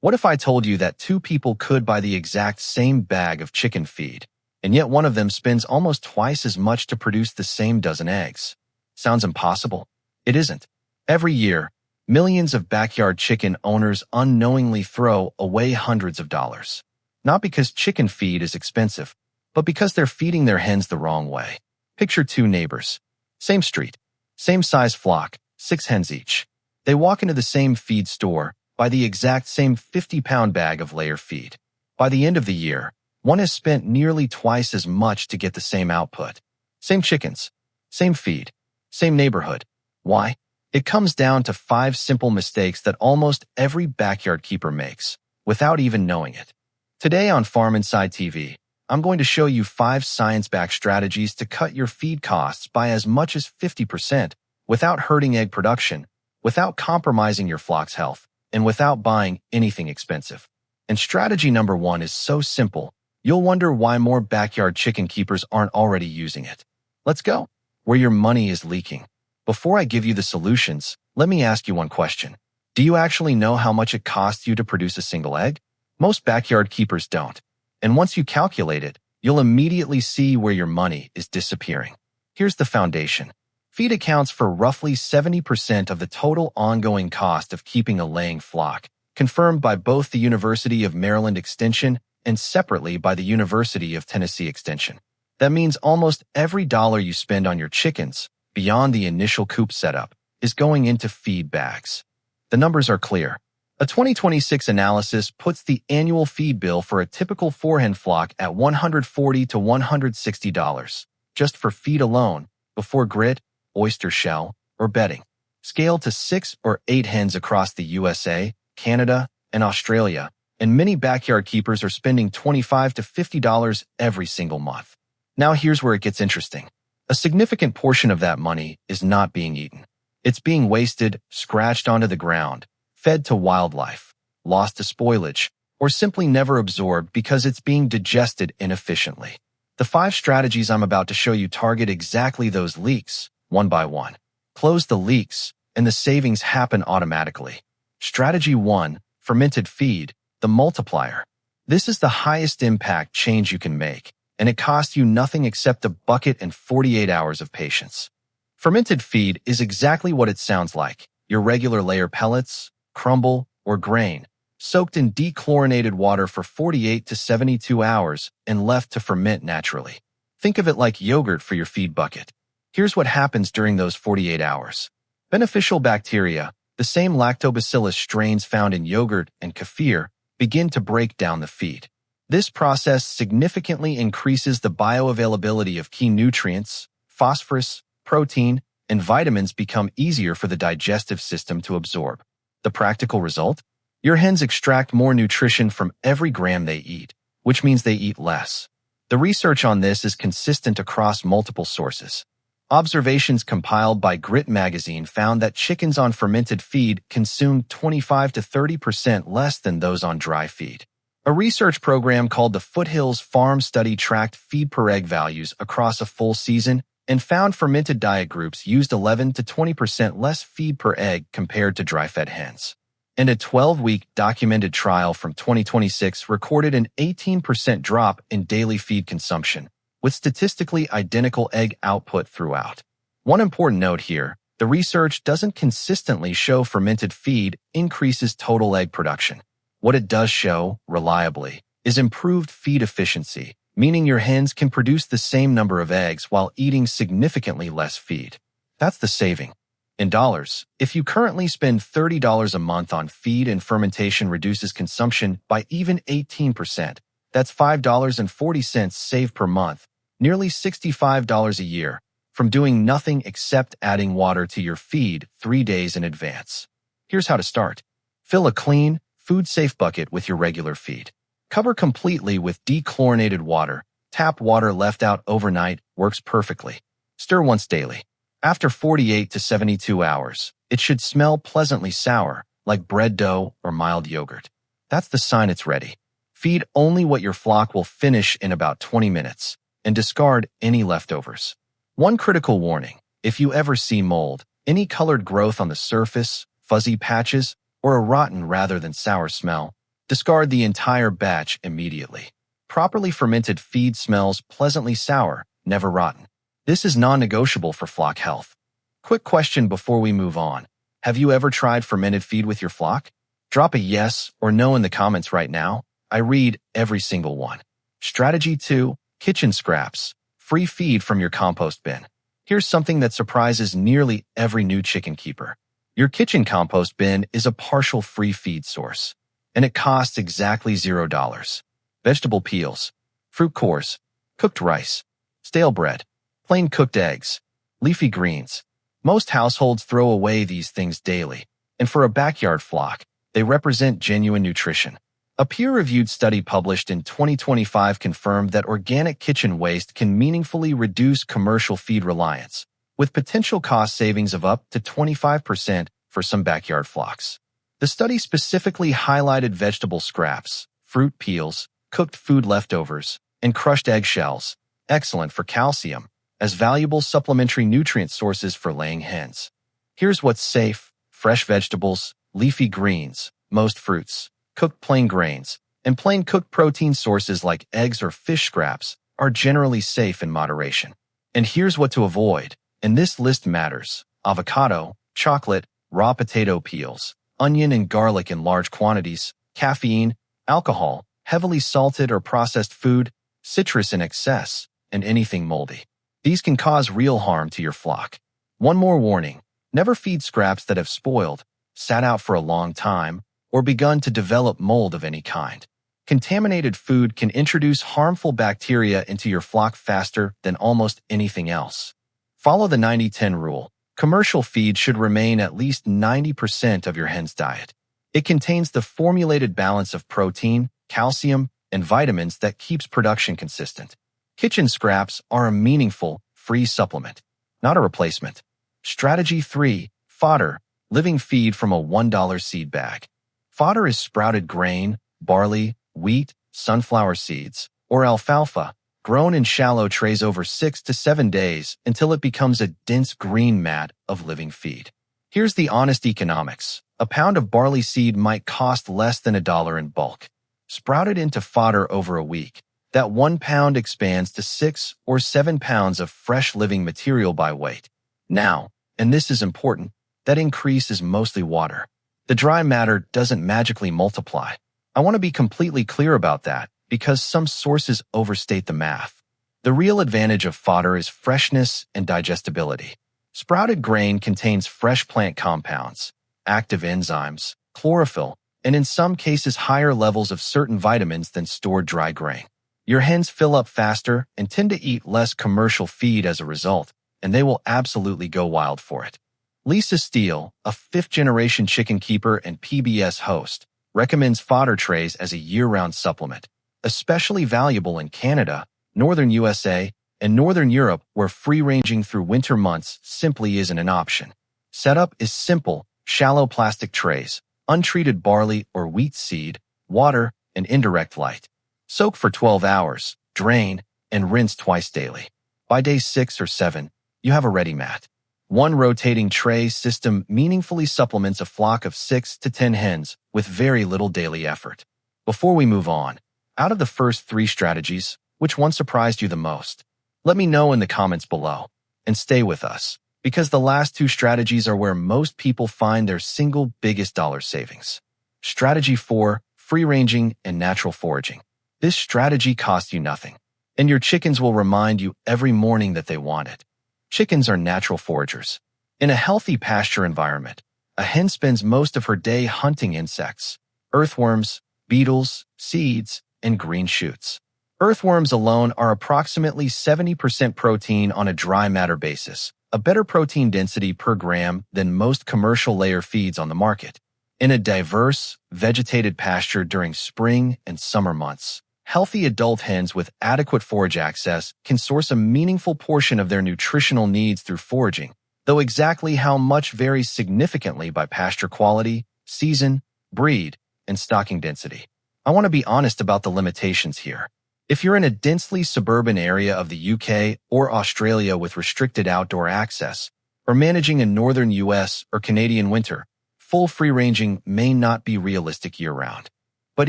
What if I told you that two people could buy the exact same bag of chicken feed, and yet one of them spends almost twice as much to produce the same dozen eggs? Sounds impossible? It isn't. Every year, millions of backyard chicken owners unknowingly throw away hundreds of dollars. Not because chicken feed is expensive, but because they're feeding their hens the wrong way. Picture two neighbors. Same street, same size flock, 6 hens each. They walk into the same feed store, buy the exact same 50-pound bag of layer feed. By the end of the year, one has spent nearly twice as much to get the same output. Same chickens, same feed, same neighborhood. Why? It comes down to 5 simple mistakes that almost every backyard keeper makes, without even knowing it. Today on Farm Inside TV, I'm going to show you 5 science-backed strategies to cut your feed costs by as much as 50% without hurting egg production, without compromising your flock's health, and without buying anything expensive. And strategy number 1 is so simple, you'll wonder why more backyard chicken keepers aren't already using it. Let's go. Where your money is leaking. Before I give you the solutions, let me ask you one question. Do you actually know how much it costs you to produce a single egg? Most backyard keepers don't. And once you calculate it, you'll immediately see where your money is disappearing. Here's the foundation. Feed accounts for roughly 70% of the total ongoing cost of keeping a laying flock, confirmed by both the University of Maryland Extension and separately by the University of Tennessee Extension. That means almost every dollar you spend on your chickens, beyond the initial coop setup, is going into feed bags. The numbers are clear. A 2026 analysis puts the annual feed bill for a typical 4-hen flock at $140 to $160, just for feed alone, before grit, oyster shell, or bedding. Scale to 6 or 8 hens across the USA, Canada, and Australia, and many backyard keepers are spending $25 to $50 every single month. Now here's where it gets interesting. A significant portion of that money is not being eaten. It's being wasted, scratched onto the ground, fed to wildlife, lost to spoilage, or simply never absorbed because it's being digested inefficiently. The 5 strategies I'm about to show you target exactly those leaks, one by one. Close the leaks, and the savings happen automatically. Strategy 1, fermented feed, the multiplier. This is the highest impact change you can make, and it costs you nothing except a bucket and 48 hours of patience. Fermented feed is exactly what it sounds like. Your regular layer pellets, crumble, or grain, soaked in dechlorinated water for 48 to 72 hours and left to ferment naturally. Think of it like yogurt for your feed bucket. Here's what happens during those 48 hours. Beneficial bacteria, the same lactobacillus strains found in yogurt and kefir, begin to break down the feed. This process significantly increases the bioavailability of key nutrients, phosphorus, protein, and vitamins become easier for the digestive system to absorb. The practical result? Your hens extract more nutrition from every gram they eat, which means they eat less. The research on this is consistent across multiple sources. Observations compiled by Grit magazine found that chickens on fermented feed consume 25 to 30% less than those on dry feed. A research program called the Foothills Farm Study tracked feed per egg values across a full season and found fermented diet groups used 11 to 20% less feed per egg compared to dry-fed hens. And a 12-week documented trial from 2026 recorded an 18% drop in daily feed consumption, with statistically identical egg output throughout. One important note here, the research doesn't consistently show fermented feed increases total egg production. What it does show, reliably, is improved feed efficiency, meaning your hens can produce the same number of eggs while eating significantly less feed. That's the saving. In dollars, if you currently spend $30 a month on feed and fermentation reduces consumption by even 18%, that's $5.40 saved per month, nearly $65 a year, from doing nothing except adding water to your feed 3 days in advance. Here's how to start. Fill a clean, food-safe bucket with your regular feed. Cover completely with dechlorinated water. Tap water left out overnight works perfectly. Stir once daily. After 48 to 72 hours, it should smell pleasantly sour, like bread dough or mild yogurt. That's the sign it's ready. Feed only what your flock will finish in about 20 minutes, and discard any leftovers. One critical warning, if you ever see mold, any colored growth on the surface, fuzzy patches, or a rotten rather than sour smell, Discard the entire batch immediately. Properly fermented feed smells pleasantly sour, never rotten. This is non-negotiable for flock health. Quick question before we move on. Have you ever tried fermented feed with your flock? Drop a yes or no in the comments right now. I read every single one. Strategy 2. Kitchen scraps. Free feed from your compost bin. Here's something that surprises nearly every new chicken keeper. Your kitchen compost bin is a partial free feed source, and it costs exactly $0. Vegetable peels, fruit cores, cooked rice, stale bread, plain cooked eggs, leafy greens. Most households throw away these things daily, and for a backyard flock, they represent genuine nutrition. A peer-reviewed study published in 2025 confirmed that organic kitchen waste can meaningfully reduce commercial feed reliance, with potential cost savings of up to 25% for some backyard flocks. The study specifically highlighted vegetable scraps, fruit peels, cooked food leftovers, and crushed eggshells, excellent for calcium, as valuable supplementary nutrient sources for laying hens. Here's what's safe: fresh vegetables, leafy greens, most fruits, cooked plain grains, and plain cooked protein sources like eggs or fish scraps are generally safe in moderation. And here's what to avoid, and this list matters: avocado, chocolate, raw potato peels, onion and garlic in large quantities, caffeine, alcohol, heavily salted or processed food, citrus in excess, and anything moldy. These can cause real harm to your flock. One more warning: never feed scraps that have spoiled, sat out for a long time, or begun to develop mold of any kind. Contaminated food can introduce harmful bacteria into your flock faster than almost anything else. Follow the 90-10 rule. Commercial feed should remain at least 90% of your hen's diet. It contains the formulated balance of protein, calcium, and vitamins that keeps production consistent. Kitchen scraps are a meaningful, free supplement, not a replacement. Strategy 3. Fodder. Living feed from a $1 seed bag. Fodder is sprouted grain, barley, wheat, sunflower seeds, or alfalfa, grown in shallow trays over 6 to 7 days until it becomes a dense green mat of living feed. Here's the honest economics. A pound of barley seed might cost less than $1 in bulk. Sprouted into fodder over a week, that 1 pound expands to 6 or 7 pounds of fresh living material by weight. Now, and this is important, that increase is mostly water. The dry matter doesn't magically multiply. I want to be completely clear about that because some sources overstate the math. The real advantage of fodder is freshness and digestibility. Sprouted grain contains fresh plant compounds, active enzymes, chlorophyll, and in some cases higher levels of certain vitamins than stored dry grain. Your hens fill up faster and tend to eat less commercial feed as a result, and they will absolutely go wild for it. Lisa Steele, a fifth-generation chicken keeper and PBS host, recommends fodder trays as a year-round supplement, especially valuable in Canada, northern USA, and northern Europe where free-ranging through winter months simply isn't an option. Setup is simple: shallow plastic trays, untreated barley or wheat seed, water, and indirect light. Soak for 12 hours, drain, and rinse twice daily. By day 6 or 7, you have a ready mat. One rotating tray system meaningfully supplements a flock of 6 to 10 hens with very little daily effort. Before we move on, out of the first 3 strategies, which one surprised you the most? Let me know in the comments below. And stay with us, because the last 2 strategies are where most people find their single biggest dollar savings. Strategy 4. Free-ranging and natural foraging. This strategy costs you nothing, and your chickens will remind you every morning that they want it. Chickens are natural foragers. In a healthy pasture environment, a hen spends most of her day hunting insects, earthworms, beetles, seeds, and green shoots. Earthworms alone are approximately 70% protein on a dry matter basis, a better protein density per gram than most commercial layer feeds on the market. In a diverse, vegetated pasture during spring and summer months, healthy adult hens with adequate forage access can source a meaningful portion of their nutritional needs through foraging, though exactly how much varies significantly by pasture quality, season, breed, and stocking density. I want to be honest about the limitations here. If you're in a densely suburban area of the UK or Australia with restricted outdoor access, or managing a northern US or Canadian winter, full free-ranging may not be realistic year-round. But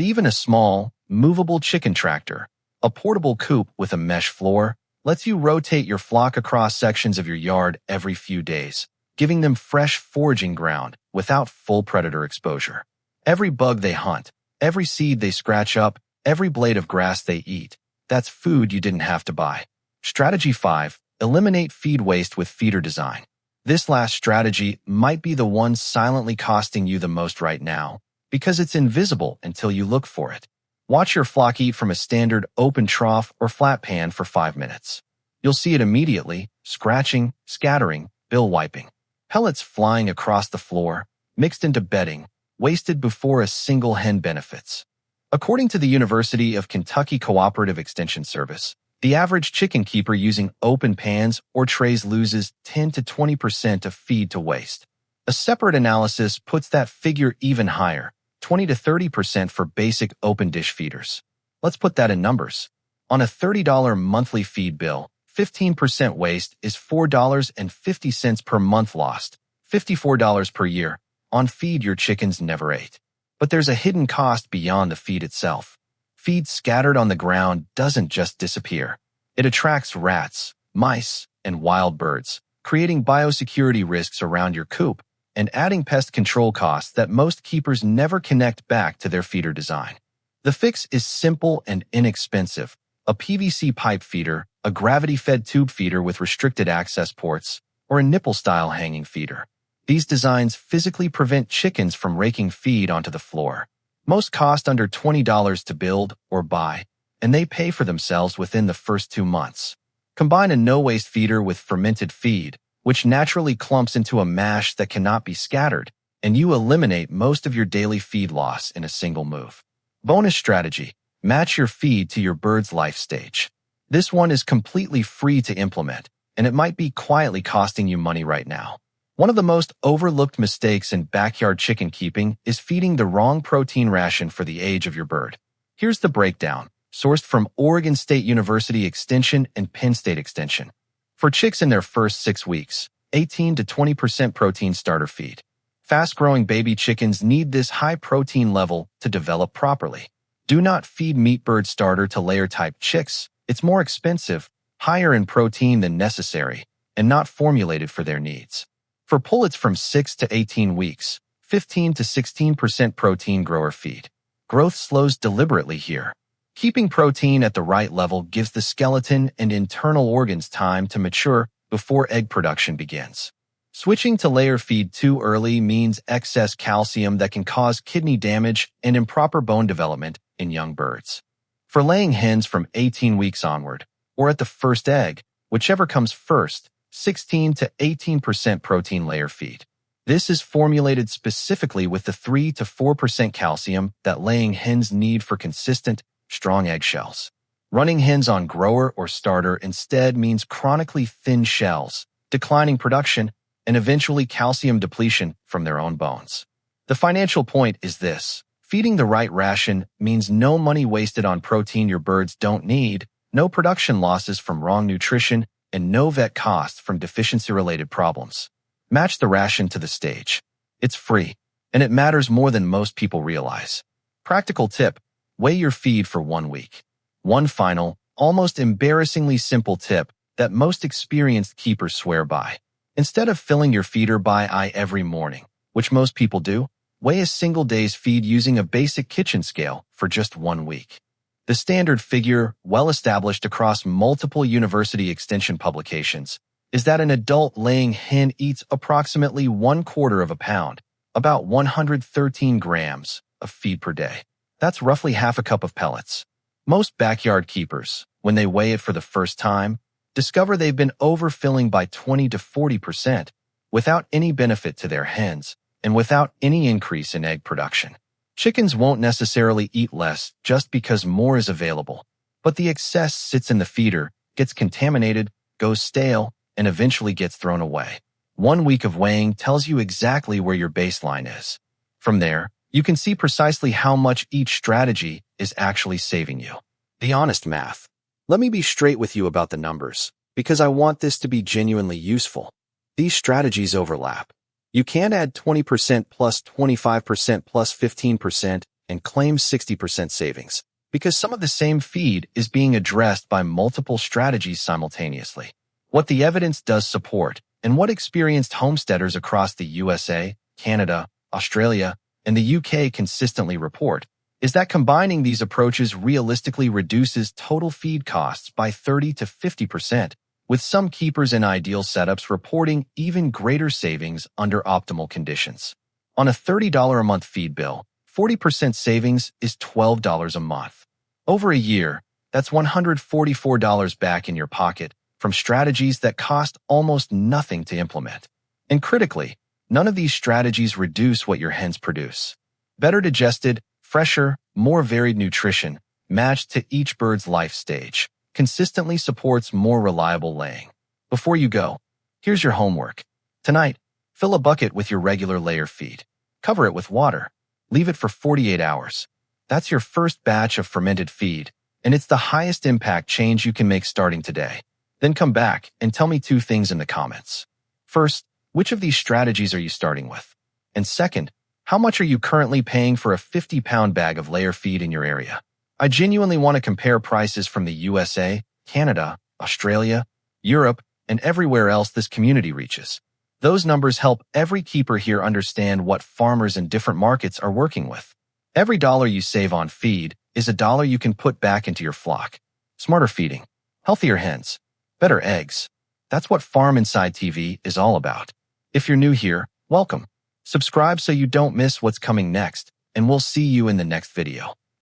even a small, movable chicken tractor, a portable coop with a mesh floor, lets you rotate your flock across sections of your yard every few days, giving them fresh foraging ground without full predator exposure. Every bug they hunt, every seed they scratch up, every blade of grass they eat, that's food you didn't have to buy. Strategy 5. Eliminate feed waste with feeder design. This last strategy might be the one silently costing you the most right now, because it's invisible until you look for it. Watch your flock eat from a standard open trough or flat pan for 5 minutes. You'll see it immediately, scratching, scattering, bill wiping. Pellets flying across the floor, mixed into bedding, wasted before a single hen benefits. According to the University of Kentucky Cooperative Extension Service, the average chicken keeper using open pans or trays loses 10 to 20% of feed to waste. A separate analysis puts that figure even higher, 20 to 30% for basic open dish feeders. Let's put that in numbers. On a $30 monthly feed bill, 15% waste is $4.50 per month lost, $54 per year, on feed your chickens never ate. But there's a hidden cost beyond the feed itself. Feed scattered on the ground doesn't just disappear. It attracts rats, mice, and wild birds, creating biosecurity risks around your coop and adding pest control costs that most keepers never connect back to their feeder design. The fix is simple and inexpensive. A PVC pipe feeder, a gravity-fed tube feeder with restricted access ports, or a nipple-style hanging feeder. These designs physically prevent chickens from raking feed onto the floor. Most cost under $20 to build or buy, and they pay for themselves within the first 2 months. Combine a no-waste feeder with fermented feed, which naturally clumps into a mash that cannot be scattered, and you eliminate most of your daily feed loss in a single move. Bonus strategy: match your feed to your bird's life stage. This one is completely free to implement, and it might be quietly costing you money right now. One of the most overlooked mistakes in backyard chicken keeping is feeding the wrong protein ration for the age of your bird. Here's the breakdown, sourced from Oregon State University Extension and Penn State Extension. For chicks in their first 6 weeks, 18 to 20% protein starter feed. Fast-growing baby chickens need this high protein level to develop properly. Do not feed meat bird starter to layer-type chicks. It's more expensive, higher in protein than necessary, and not formulated for their needs. For pullets from 6 to 18 weeks, 15 to 16% protein grower feed. Growth slows deliberately here. Keeping protein at the right level gives the skeleton and internal organs time to mature before egg production begins. Switching to layer feed too early means excess calcium that can cause kidney damage and improper bone development in young birds. For laying hens from 18 weeks onward, or at the first egg, whichever comes first, 16 to 18% protein layer feed. This is formulated specifically with the 3 to 4% calcium that laying hens need for consistent, strong eggshells. Running hens on grower or starter instead means chronically thin shells, declining production, and eventually calcium depletion from their own bones. The financial point is this: feeding the right ration means no money wasted on protein your birds don't need, no production losses from wrong nutrition, and no vet costs from deficiency-related problems. Match the ration to the stage. It's free, and it matters more than most people realize. Practical tip: weigh your feed for 1 week. One final, almost embarrassingly simple tip that most experienced keepers swear by. Instead of filling your feeder by eye every morning, which most people do, weigh a single day's feed using a basic kitchen scale for just 1 week. The standard figure, well established across multiple university extension publications, is that an adult laying hen eats approximately 1/4 of a pound, about 113 grams, of feed per day. That's roughly half a cup of pellets. Most backyard keepers, when they weigh it for the first time, discover they've been overfilling by 20 to 40%, without any benefit to their hens, and without any increase in egg production. Chickens won't necessarily eat less just because more is available, but the excess sits in the feeder, gets contaminated, goes stale, and eventually gets thrown away. 1 week of weighing tells you exactly where your baseline is. From there, you can see precisely how much each strategy is actually saving you. The honest math. Let me be straight with you about the numbers, because I want this to be genuinely useful. These strategies overlap. You can't add 20% plus 25% plus 15% and claims 60% savings, because some of the same feed is being addressed by multiple strategies simultaneously. What the evidence does support, and what experienced homesteaders across the USA, Canada, Australia, and the UK consistently report, is that combining these approaches realistically reduces total feed costs by 30 to 50%, with some keepers in ideal setups reporting even greater savings under optimal conditions. On a $30 a month feed bill, 40% savings is $12 a month. Over a year, that's $144 back in your pocket from strategies that cost almost nothing to implement. And critically, none of these strategies reduce what your hens produce. Better digested, fresher, more varied nutrition, matched to each bird's life stage, consistently supports more reliable laying. Before you go, here's your homework. Tonight, fill a bucket with your regular layer feed. Cover it with water. Leave it for 48 hours. That's your first batch of fermented feed, and it's the highest impact change you can make starting today. Then come back and tell me 2 things in the comments. First, which of these strategies are you starting with? And second, how much are you currently paying for a 50-pound bag of layer feed in your area? I genuinely want to compare prices from the USA, Canada, Australia, Europe, and everywhere else this community reaches. Those numbers help every keeper here understand what farmers in different markets are working with. Every dollar you save on feed is a dollar you can put back into your flock. Smarter feeding, healthier hens, better eggs. That's what Farm Inside TV is all about. If you're new here, welcome. Subscribe so you don't miss what's coming next, and we'll see you in the next video.